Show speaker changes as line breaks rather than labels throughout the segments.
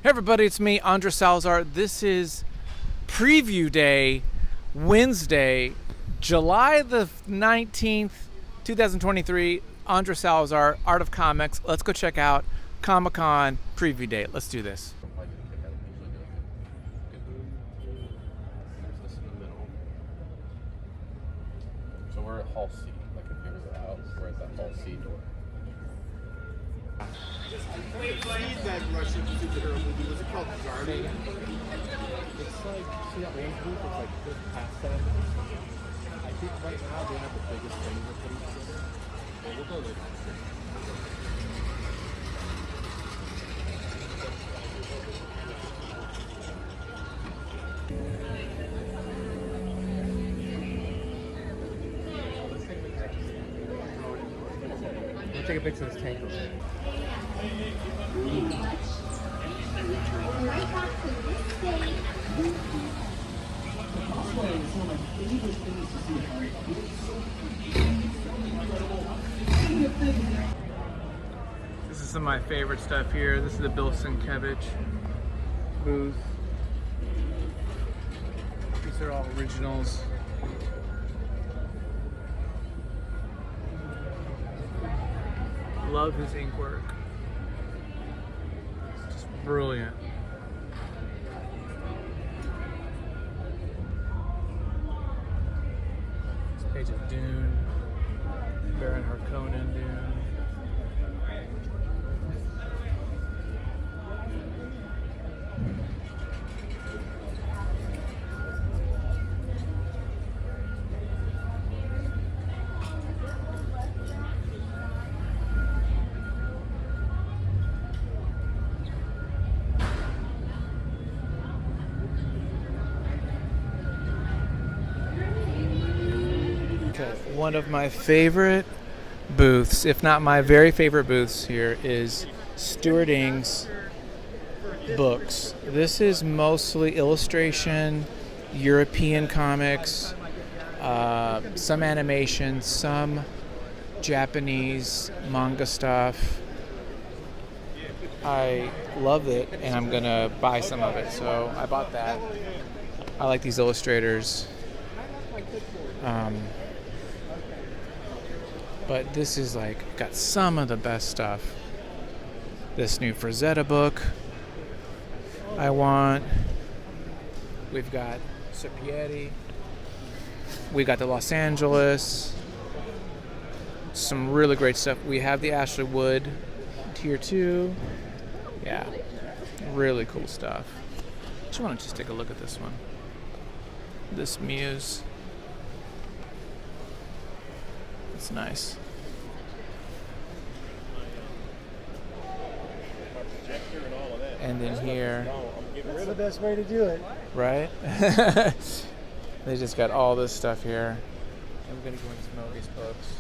Hey everybody, it's me, Andres Salazar. This is Preview Day, Wednesday, July the 19th, 2023. Andres Salazar, Art of Comics. Let's go check out Comic-Con Preview Day. Let's do this.
So we're at Hall C. Like if you were out, we're at that Hall C door.
That Russian superhero movie, was it called Guardian?
It's like, see that orange booth? It's like just past that. I think right now they have the biggest thing they're putting together. Well, we'll go there.
We'll take a picture of this tank. This is some of my favorite stuff here. This is the Bill Sienkiewicz booth. These are all originals. Love his ink work. It's just brilliant. This page of Dune, Baron Harkonnen Dune. One of my favorite booths, if not my very favorite booths here, is Stewards Books. This is mostly illustration, European comics, some animation, some Japanese manga stuff. I love it and I'm gonna buy some of it, so I bought that. I like these illustrators. But this is like got some of the best stuff. This new Frazetta book I want. We've got Sapietti. We got the Los Angeles. Some really great stuff. We have the Ashley Wood Tier 2. Yeah, really cool stuff. Just want to take a look at this one. This Muse. It's nice. And then here,
That's the best way to do it.
right? They just got all this stuff here. I'm gonna go into some of these books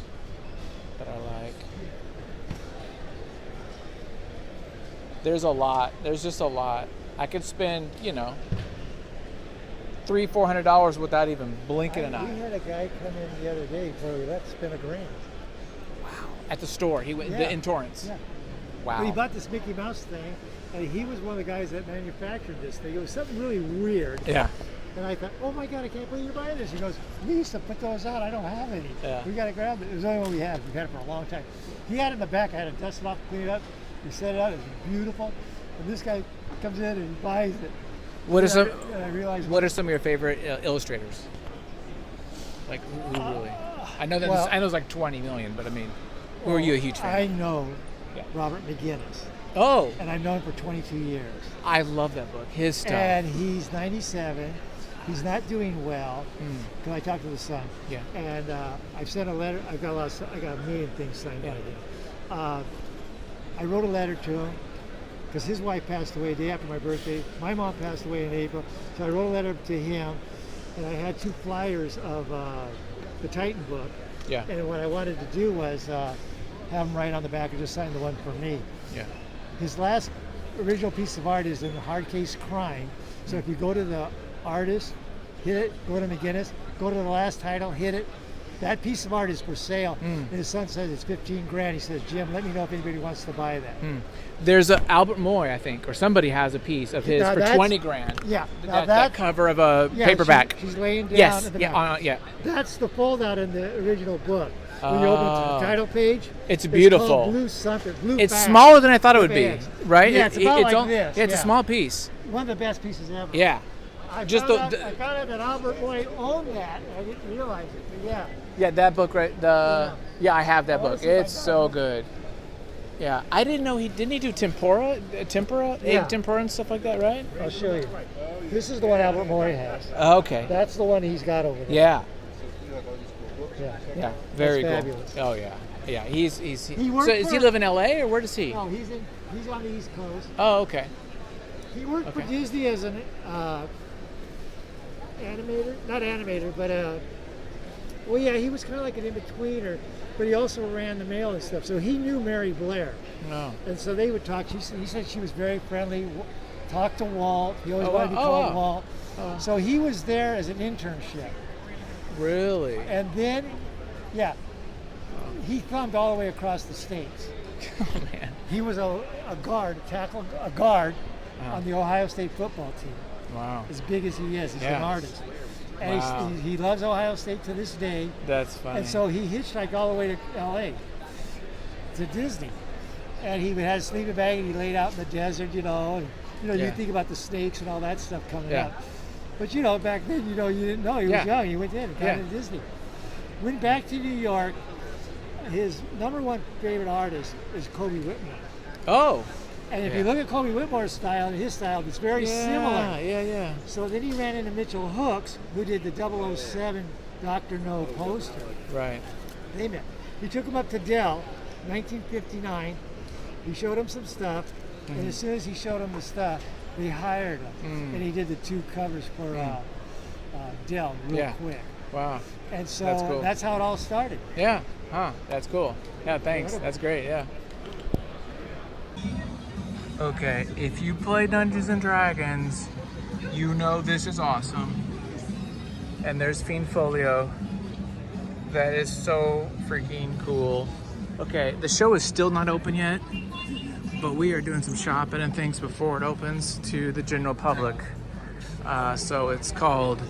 that I like. There's a lot. There's just a lot. I could spend, $300-400 without even blinking an
We
eye.
had a guy come in the other day before we left, spend $1,000.
Wow. At the store, he went
Yeah.
in Torrance.
Yeah.
Wow.
But he bought this Mickey Mouse thing, and he was one of the guys that manufactured this thing. It was something really weird.
Yeah.
And I thought, oh my God, I can't believe you're buying this. He goes, we used to put those out. I don't have any.
Yeah.
We got to grab it. It was the only one we had. We've had it for a long time. He had it in the back. I had to dust it off, clean it up. He set it out. It was beautiful. And this guy comes in and he buys it.
What are some?
And I realized,
What are some of your favorite illustrators? Like who really? I know that
well-
I know it's like 20 million, but I mean, who are you a huge fan?
I know
Yeah.
Robert McGinnis,
Oh,
and I've known him for 22 years.
I love that book. His stuff.
And he's 97. He's not doing well. Because I talked to the son.
Yeah.
And I've sent a letter. I've got I got a million things signed by him. I wrote a letter to him because his wife passed away the day after my birthday. My mom passed away in April, so I wrote a letter to him, and I had 2 flyers of the Titan book.
Yeah.
And what I wanted to do was have him write on the back and just sign the one for me.
Yeah.
His last original piece of art is in hard case crime. So if you go to the artist, hit it, go to McGinnis, go to the last title, hit it, that piece of art is for sale. And his son says it's 15 grand. He says, Jim, let me know if anybody wants to buy that.
There's a Albert Moy, I think, or somebody has a piece of his
Now
for
that's-
20 grand.
Yeah.
That
Now that
cover of a
yeah,
paperback.
She's laying down.
Yes.
at the
Yeah.
back.
Yeah.
That's the fold out in the original book. When you open it to the title page,
It's beautiful.
called Blue something. Blue
It's
Facts.
smaller than I thought it would be,
Fans.
right?
Yeah, it's about like this,
Yeah, it's a
yeah.
small piece.
One of the best pieces ever.
Yeah.
I
Just
found out that Albert Moy owned that. I didn't realize it. But yeah.
Yeah, that book, right? Yeah, I have that book.
see if I
It's
got
so
it.
good. Yeah, I didn't know he do tempura,
Yeah.
egg tempura and stuff like that, right?
I'll show you. This is the one Albert Moy has.
Okay.
That's the one he's got over there.
Yeah.
Yeah.
Yeah. Very cool.
fabulous.
Oh yeah. Yeah. He
worked
so does he
for-
live in LA or where does he?
No, he's on the East Coast.
Oh, okay.
He worked for
Okay.
Disney as an animator, not animator, but well, yeah, he was kind of like an in-betweener, but he also ran the mail and stuff. So he knew Mary Blair,
No.
and so they would talk. He said she was very friendly. Talked to Walt. He always wanted to be called
wow.
Walt.
Oh.
So he was there as an internship,
Really?
and then, yeah, he thumbed all the way across the states.
Oh man.
He was a guard, a guard
Uh-huh.
on the Ohio State football team.
Wow.
As big as he is, he's an
Yeah.
artist. And
Wow.
he loves Ohio State to this day.
That's funny.
And so he hitchhiked all the way to LA, to Disney. And he had a sleeping bag and he laid out in the desert, and
Yeah.
you think about the snakes and all that stuff coming
Yeah.
up. But back then, you didn't know. He was
Yeah.
young. He went in and got
Yeah.
into Disney. Went back to New York. His number one favorite artist is Kobe Whitmore.
Oh.
And if
Yeah.
you look at Kobe Whitmore's style and his style, it's very similar.
Yeah.
So then he ran into Mitchell Hooks, who did the 007 Dr. No poster.
Right.
They met. He took him up to Dell, 1959. He showed him some stuff, and as soon as he showed him the stuff, they hired him. And he did the 2 covers for Dell real quick.
Wow.
And so
That's cool.
that's how it all started.
Yeah. Huh. That's cool. Yeah. Thanks.
Incredible.
That's great. Yeah. Okay. If you play Dungeons and Dragons, you know this is awesome. And there's Fiend Folio. That is so freaking cool. Okay. The show is still not open yet, but we are doing some shopping and things before it opens to the general public. So it's called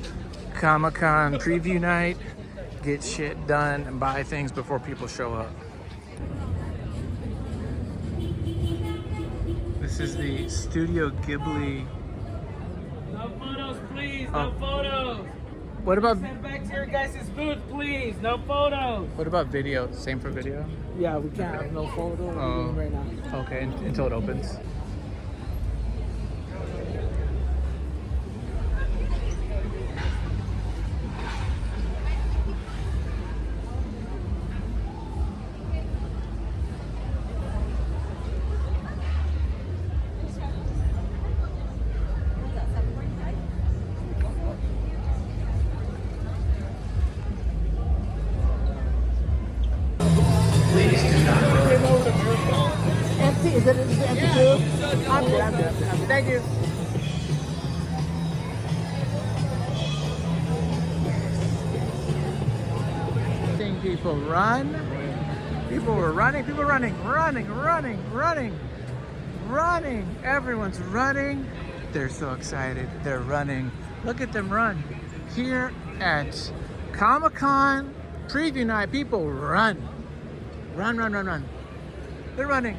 Comic-Con Preview Night. Get shit done and buy things before people show up. This is the Studio Ghibli.
No photos, please.
Oh.
No photos.
What about
Send back to your guys' booth, please. No photos.
video? Same for video?
Yeah, we can't have no photos
Oh.
right now.
Okay, until it opens.
Empty? Is it empty too?
I'm good. Thank you. Seeing people run. People were running. People running. Everyone's running. They're so excited. They're running. Look at them run. Here at Comic-Con Preview Night, people run. Run. They're running.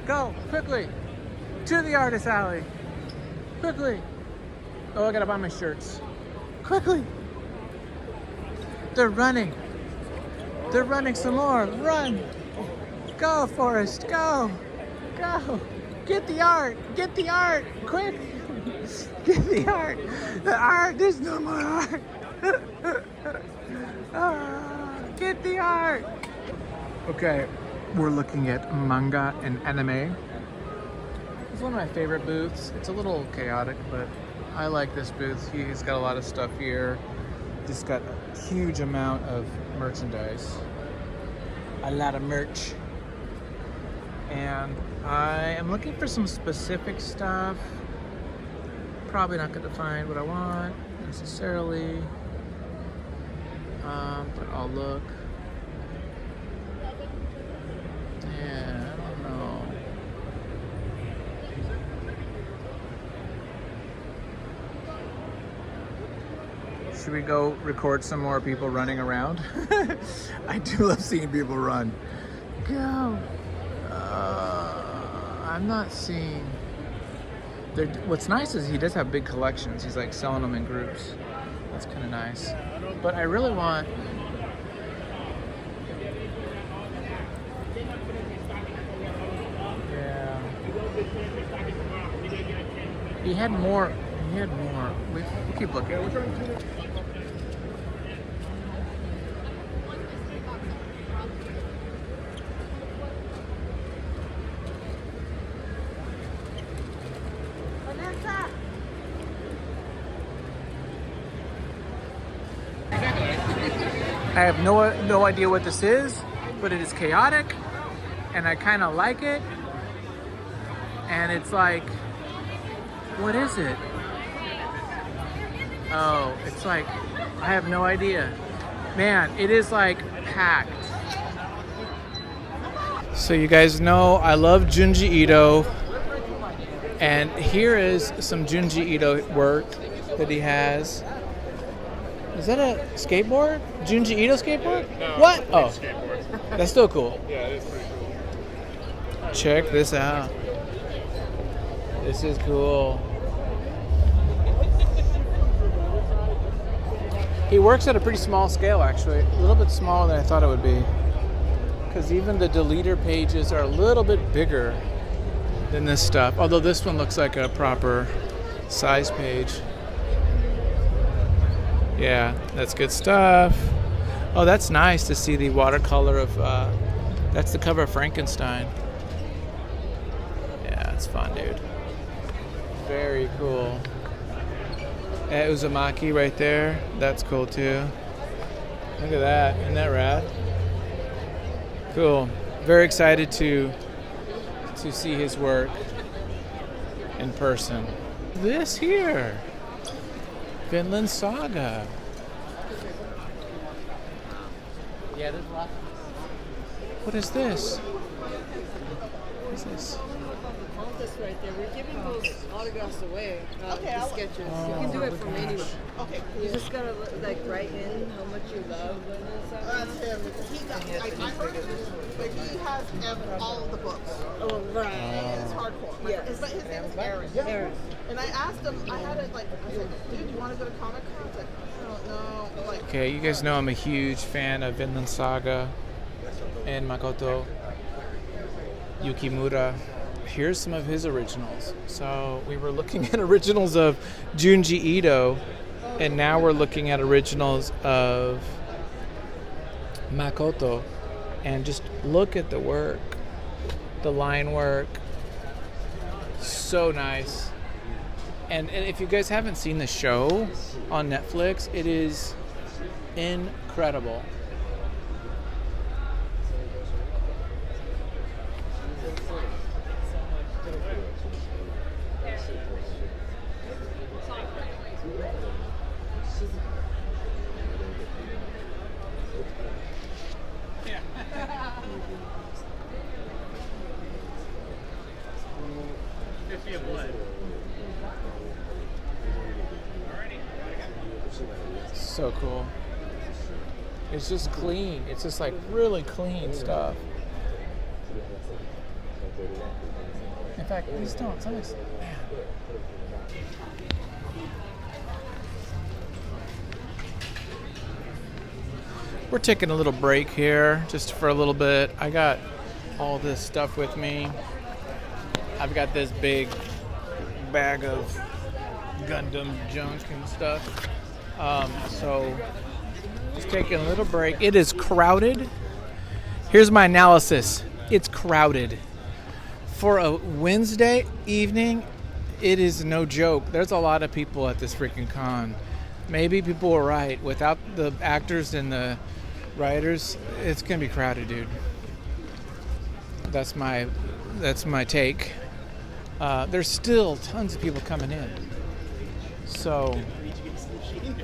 Go, quickly. To the artist alley. Quickly. Oh, I gotta buy my shirts. Quickly. They're running. They're running some more. Run. Go, Forrest. Go. Get the art. Quick. Get the art. The art. There's no more art. Get the art. Okay, we're looking at Manga and Anime. It's one of my favorite booths. It's a little chaotic, but I like this booth. He's got a lot of stuff here. He's got a huge amount of merchandise. A lot of merch. And I am looking for some specific stuff. Probably not going to find what I want necessarily. But I'll look. Yeah, I don't know. Should we go record some more people running around? I do love seeing people run. Go. I'm not seeing. What's nice is he does have big collections. He's like selling them in groups. That's kind of nice. But I really want. Yeah. He had more. We'll keep looking. I have no idea what this is, but it is chaotic, and I kind of like it. And it's like, what is it? Oh, it's like, I have no idea. Man, it is like packed. So you guys know I love Junji Ito, and here is some Junji Ito work that he has. Is that a skateboard? Junji Ito skateboard?
No,
what? Oh,
skateboard.
That's still cool.
Yeah, it is pretty cool.
Check this out. This is cool. He works at a pretty small scale, actually. A little bit smaller than I thought it would be. Because even the deleter pages are a little bit bigger than this stuff. Although this one looks like a proper size page. Yeah, that's good stuff. Oh, that's nice to see the watercolor of, that's the cover of Frankenstein. Yeah, it's fun, dude. Very cool. Uzumaki right there. That's cool too. Look at that. Isn't that rad? Cool. Very excited to see his work in person. This here. Finland Saga. Yeah, there's lots. What is this? What is this?
This right there. We're giving those autographs away. The sketches. You can do it from anywhere.
Okay.
You just gotta like write in how much you love Finland Saga.
That's him. I heard but he has all of the books.
Oh right.
It's hardcore.
Yeah.
His name is Aaron.
Aaron.
And I asked him, I said, dude, you want to go to Comic Con? He's like, no. Like,
Okay, you guys know I'm a huge fan of Vinland Saga and Makoto Yukimura. Here's some of his originals. So we were looking at originals of Junji Ito, and now we're looking at originals of Makoto. And just look at the work, the line work. So nice. And if you guys haven't seen the show on Netflix, it is incredible. So cool. It's just clean. It's just like really clean stuff. In fact, these don't. Man. We're taking a little break here just for a little bit. I got all this stuff with me. I've got this big bag of Gundam junk and stuff. So just taking a little break. It is crowded. Here's my analysis. It's crowded. For a Wednesday evening, it is no joke. There's a lot of people at this freaking con. Maybe people were right. Without the actors and the writers, it's gonna be crowded, dude. That's my take. There's still tons of people coming in. So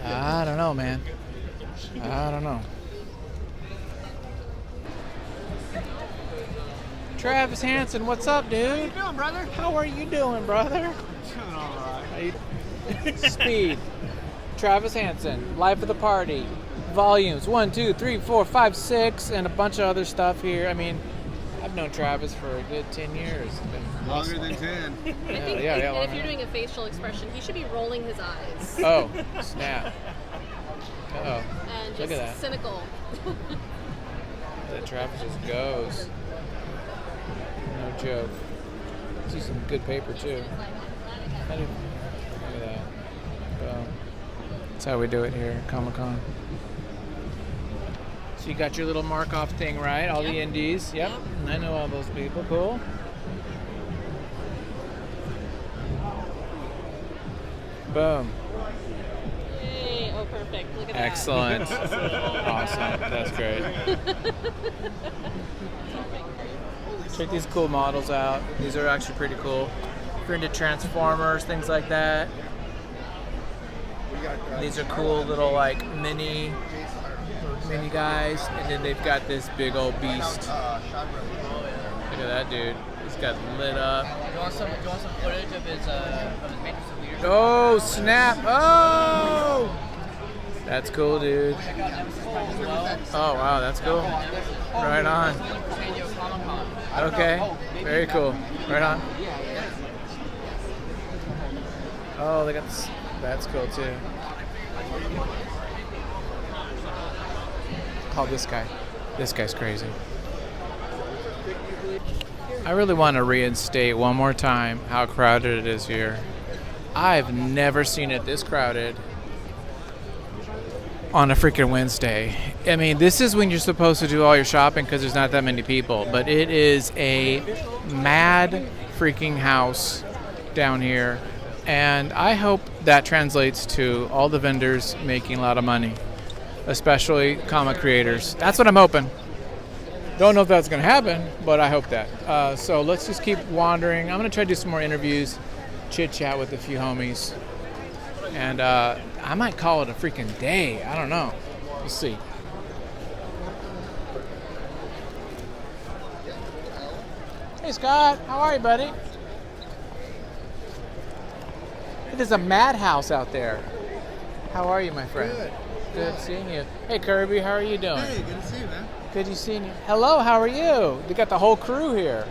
I don't know, man. I don't know. Travis Hanson, what's up, dude? How you doing, brother? How are you doing, brother?
Doing all right.
Speed. Travis Hanson, Life of the Party, volumes 1, 2, 3, 4, 5, 6, and a bunch of other stuff here. I mean, I've known Travis for a good 10 years.
Longer than 10.
I think and if you're doing a facial expression, he should be rolling his eyes.
Oh, snap. Uh-oh.
And
Look
just
at that.
cynical.
That Travis just goes. No joke. See some good paper, too. Look at that. Boom. That's how we do it here at Comic-Con. So you got your little mark-off thing, right? All the indies. Yep. I know all those people. Cool. Boom.
Yay. Oh, perfect. Look at that.
Excellent. Awesome. That's great. Check these cool models out. These are actually pretty cool. If you're into Transformers, things like that. These are cool little like mini guys, and then they've got this big old beast. Look at that dude. He's got lit up.
Do you want some footage of his Matrix of Leadership?
Oh snap! Oh, that's cool, dude. Oh wow, that's cool. Right on. Okay, very cool. Right on. Oh, they got this. That's cool too. Call this guy. This guy's crazy. I really want to reinstate one more time how crowded it is here. I've never seen it this crowded on a freaking Wednesday. I mean, this is when you're supposed to do all your shopping because there's not that many people, but it is a mad freaking house down here. And I hope that translates to all the vendors making a lot of money, especially comic creators. That's what I'm hoping. Don't know if that's going to happen, but I hope that. So let's just keep wandering. I'm going to try to do some more interviews, chit-chat with a few homies. And I might call it a freaking day. I don't know. We'll see. Hey, Scott. How are you, buddy? It is a madhouse out there. How are you, my friend?
Good.
Good seeing you. Hey, Kirby, how are you doing?
Hey, good to see you, man.
Good to see you. Hello, how are you? They got the whole crew here.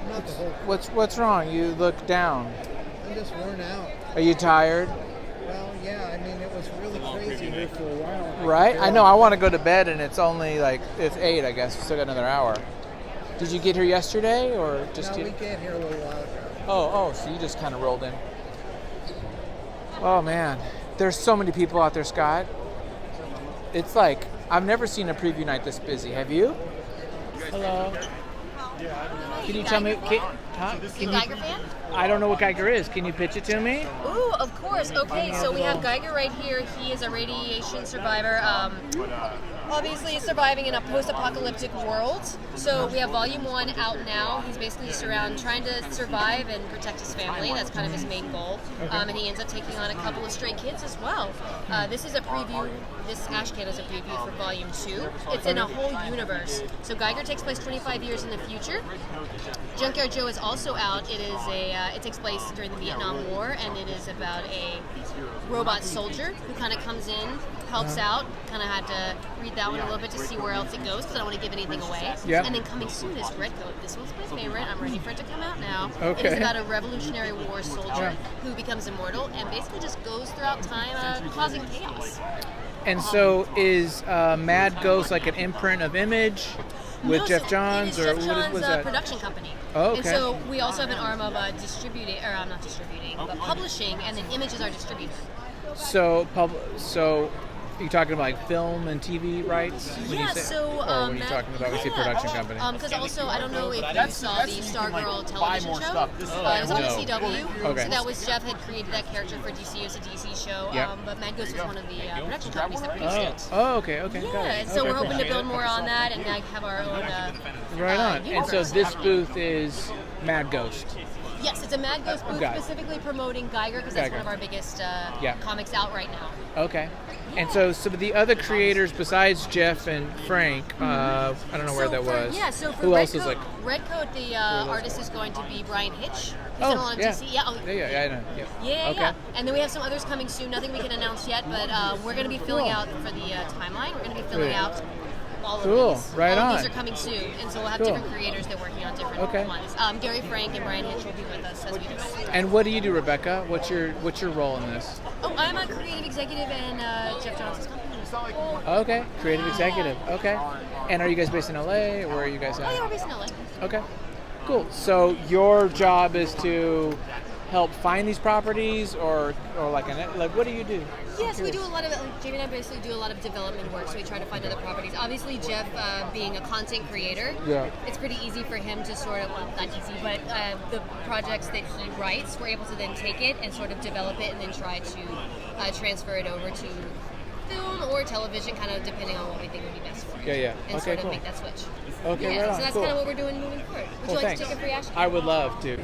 Not the whole.
What's wrong? You look down.
I'm just worn out.
Are you tired?
Well, yeah. I mean, it was really crazy here for a while.
Right? I know. I want to go to bed, and it's only like it's 8. I guess we still got another hour. Did you get here yesterday, or just?
No, we came here a little while ago.
Oh, so you just kind of rolled in. Oh man, there's so many people out there, Scott. It's like I've never seen a preview night this busy. Have you? Hello. Can you tell me? Can you?
Geiger fan?
I don't know what Geiger is. Can you pitch it to me?
Ooh, of course. Okay, so we have Geiger right here. He is a radiation survivor. Obviously surviving in a post-apocalyptic world. So we have Volume 1 out now. He's basically just trying to survive and protect his family. That's kind of his main goal. And he ends up taking on a couple of stray kids as well. This is a preview. This ash can is a preview for Volume 2. It's in a whole universe. So Geiger takes place 25 years in the future. Junkyard Joe is also out. It takes place during the Vietnam War, and it is about a robot soldier who kind of comes in, helps out. Kind of had to read that one a little bit to see where else it goes because I don't want to give anything away.
Yep.
And then coming soon is Redcoat. This one's my favorite. I'm ready for it to come out now.
Okay.
It is about a Revolutionary War soldier who becomes immortal and basically just goes throughout time causing chaos.
And so is Mad Ghost like an imprint of Image with
No,
Jeff
so
Johns,
it is
or
Jeff
what
Johns'
was that?
Production company.
Oh, okay.
And so we also have an arm of distributing, or not distributing, but publishing, and then Image is our distributor.
So you're talking about like film and TV rights? When you say, or when you're talking about obviously production company?
Because also, I don't know if you saw the Stargirl television show. It was on the CW.
Okay.
So that was Jeff had created that character for DC. It was a DC show.
Yep.
But Mad Ghost was one of the production companies that produced it.
Oh, okay, got it.
Yeah, and so
Okay,
we're hoping
cool.
to build more on that and like have our own.
Right on. And so
universe.
this booth is Mad Ghost.
Yes, it's a Mad Ghost booth
Got it.
specifically promoting Geiger because that's
Geiger.
one of our biggest
Yeah.
comics out right now.
Okay. And so some of the other creators besides Jeff and Frank, I don't know where that was.
Yeah, so for
Who else
Redcoat,
is like?
Redcoat, the artist is going to be Brian Hitch. He's
Oh,
done a lot of
yeah.
DC. Yeah,
Yeah, I know. Yeah.
Yeah,
Okay.
yeah. And then we have some others coming soon. Nothing we can announce yet, but we're going to be filling out for the timeline. We're going to be filling
Great.
out all of
Cool.
these.
Right
all of
on.
these are coming soon, and so we'll have
Cool.
different creators that are working on different
Okay.
ones. Gary Frank and Brian Hitch will be with us as we do it.
And what do you do, Rebecca? What's your role in this?
Oh, I'm a creative executive in Jeff Johnson's company.
Okay, creative executive. Okay. And are you guys based in LA, or where are you guys at?
Oh, yeah, we're based in LA.
Okay, cool. So your job is to help find these properties, or like what do you do?
Yes, we do a lot of, Jamie and I basically do a lot of development work, so we try to find other properties. Obviously, Jeff, being a content creator, it's pretty easy for him to sort of, well, not easy, but the projects that he writes, we're able to then take it and sort of develop it and then try to transfer it over to film or television, kind of depending on what we think would be best for it.
Yeah.
And
Okay,
sort of
cool.
make that switch.
Okay,
Yeah,
right on.
so that's
Cool.
kind of what we're doing moving forward. Would
Well,
you like
thanks.
to take a free ash?
I would love to.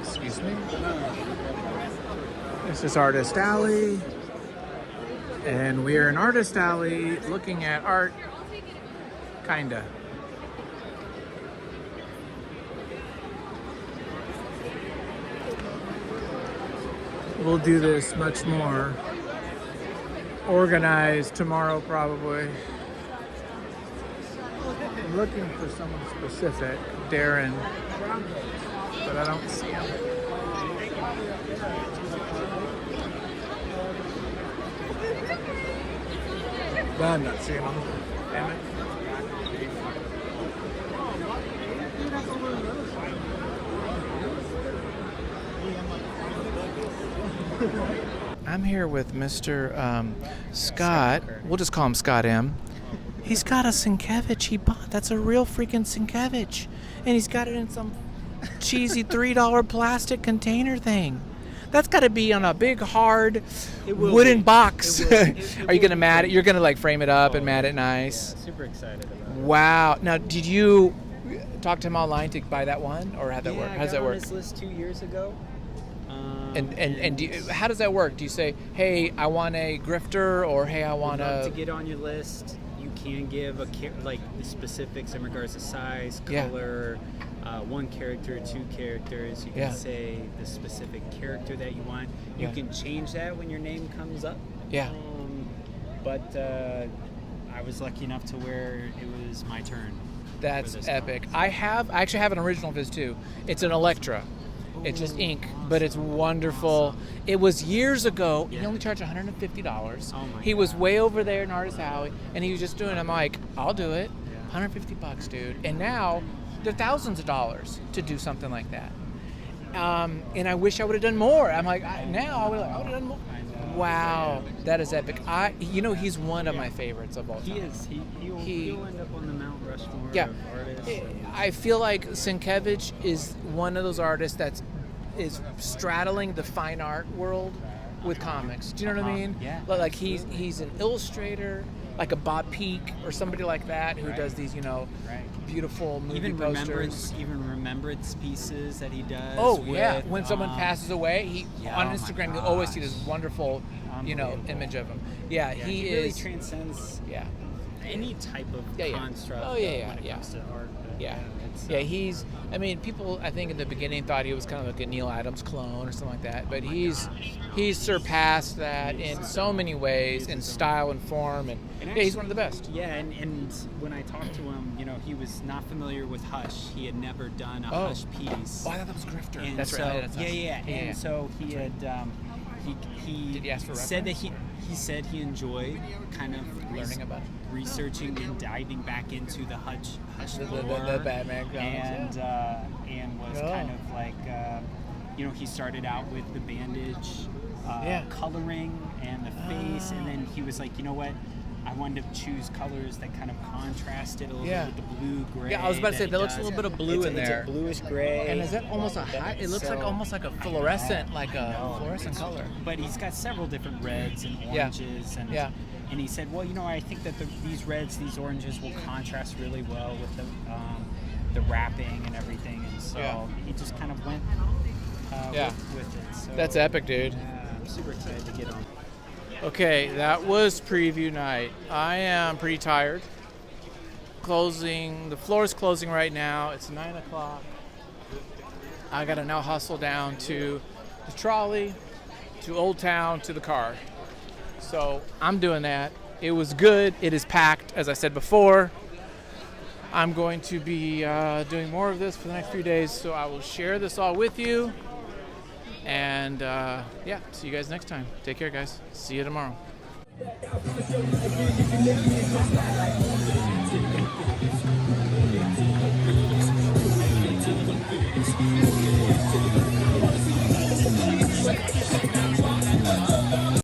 Excuse me. This is Artist Alley, and we are in Artist Alley looking at art, kinda. We'll do this much more organized tomorrow, probably. I'm looking for someone specific, Darren, but I don't see him. I'm not seeing him. Damn it. I'm here with Mr. Scott. We'll just call him Scott M. He's got a Sienkiewicz he bought. That's a real freaking Sienkiewicz. And he's got it in some cheesy $3 plastic container thing. That's got to be on a big, hard wooden box. Are you going to mat it? You're going to like frame it up and mat it nice?
Super excited about it.
Wow. Now, did you talk to him online to buy that one? Or how'd that work?
I
How's
got
that
on
work?
his list 2 years ago.
And do you, how does that work? Do you say, hey, I want a grifter, or hey, I want
to
a...
get on your list, you can give like the specifics in regards to size,
Yeah.
color, one character, two characters. You can
Yeah.
say the specific character that you want. You
Yeah.
can change that when your name comes up.
Yeah.
But I was lucky enough to where it was my turn.
That's
for this
epic.
comic.
I actually have an original of his too. It's an Electra. It's just ink, but it's wonderful.
Awesome.
It was years ago. He
Yeah.
only charged $150.
Oh my
he was
God.
way over there in Artist Alley, and he was just doing. I'm like, I'll do it.
Yeah.
$150, dude. And now they're thousands of dollars to do something like that. And I wish I would have done more. I'm like, now I would have done more.
I know.
Wow, that is epic. He's one of my favorites of all time.
He is. He'll end up on the Mount Rushmore
Yeah.
of artists.
I feel like Sienkiewicz is one of those artists is straddling the fine art world with comics. Do you know what I mean?
Yeah.
Like he's an illustrator, like a Bob Peak or somebody like that who
Right.
does these,
Right.
beautiful movie
Even
posters.
remembrance pieces that he does.
Oh yeah,
with,
when someone passes away,
yeah,
on
oh my
Instagram you always see
gosh.
this wonderful,
Unbelievable.
image of him. Yeah,
Yeah,
he
really
is.
transcends
Yeah.
any type of
Yeah.
construct.
Oh, yeah,
when it
yeah.
comes to art. But
Yeah.
it's,
Yeah, people I think in the beginning thought he was kind of like a Neil Adams clone or something like that, but he's surpassed that in so many ways, in style and form, and he's one of the best.
Yeah, and when I talked to him, he was not familiar with Hush. He had never done a
Oh.
Hush piece.
Oh, I thought that was Grifter.
And
That's
so,
right. That's us.
Yeah. And so he had he
Did he ask for
said that
reference?
he said he enjoyed kind of
Learning about it.
researching and diving back into the Hush
The
lore,
Batman comics,
and was
Yeah.
kind of like he started out with the bandage coloring and the face, and then he was like, you know what, I wanted to choose colors that kind of contrasted a little
Yeah.
bit with the blue gray.
Yeah, I was about to say,
he
there looks a
does.
little bit of blue in there.
It's a bluish gray.
And is that almost a high? It looks like
So-
almost like a fluorescent, like a fluorescent color.
But he's got several different reds and
Yeah.
oranges, and
Yeah.
And he said, well, I think that these reds, these oranges will contrast really well with the wrapping and everything. And so he just kind of went with it. So,
That's epic, dude.
I'm super excited to get on.
Okay, that was preview night. I am pretty tired. The floor is closing right now. It's 9 o'clock. I gotta now hustle down to the trolley, to Old Town, to the car. So I'm doing that. It was good. It is packed, as I said before. I'm going to be doing more of this for the next few days, so I will share this all with you. And see you guys next time. Take care, guys. See you tomorrow.